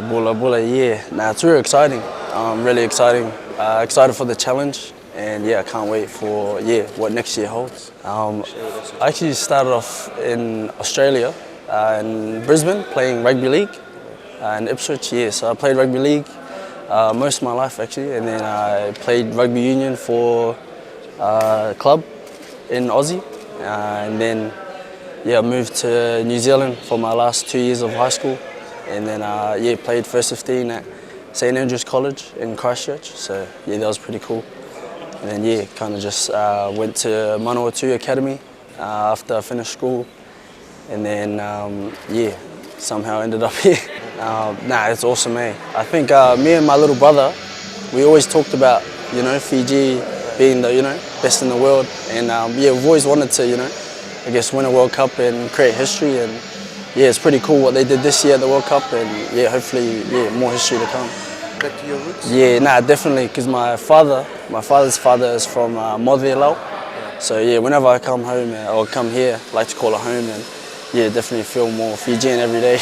Bula, yeah. Nah, it's really exciting. Really exciting. Excited for the challenge, and yeah, I can't wait for what next year holds. I actually started off in Australia, in Brisbane, playing rugby league, in Ipswich. Yeah, so I played rugby league most of my life actually, and then I played rugby union for a club in Aussie, and then I moved to New Zealand for my last 2 years of high school, and then played first 15 at St Andrews College in Christchurch. So yeah, that was pretty cool. And then kind of just went to Manawatu Academy after I finished school, and then somehow ended up here. It's awesome, eh? I think me and my little brother, we always talked about Fiji being the best in the world, and we've always wanted to I guess win a World Cup and create history, and it's pretty cool what they did this year at the World Cup, and hopefully more history to come. Back to your roots? Definitely, because my father's father is from Modhialau, so whenever I come home or come here, I like to call it home, and definitely feel more Fijian every day.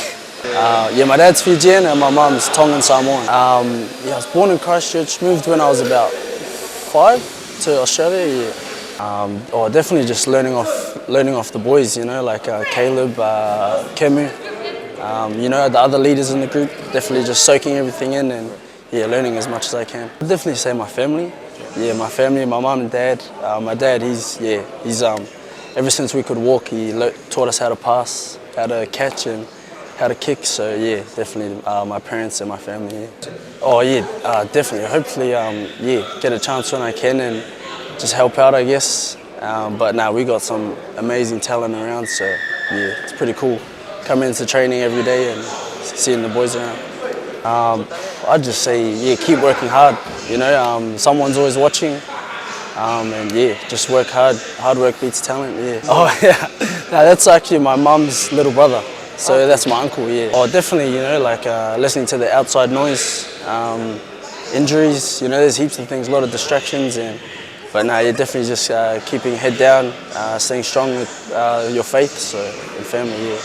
My dad's Fijian and my mum's Tongan Samoan. I was born in Christchurch, moved when I was about 5 to Australia. Definitely just learning off the boys, like Caleb, Kemu, the other leaders in the group. Definitely just soaking everything in and learning as much as I can. I'd definitely say my family. My family, my mum and dad. My dad, he's ever since we could walk, he taught us how to pass, how to catch, and how to kick. So definitely my parents and my family. Definitely. Hopefully, get a chance when I can and just help out, I guess. We got some amazing talent around, so it's pretty cool. Coming into training every day and seeing the boys around. I'd just say, keep working hard. Someone's always watching, and just work hard. Hard work beats talent. That's actually my mum's little brother. So that's my uncle. Definitely. Listening to the outside noise, injuries. There's heaps of things, a lot of distractions, but definitely just keeping your head down, staying strong with your faith, and family.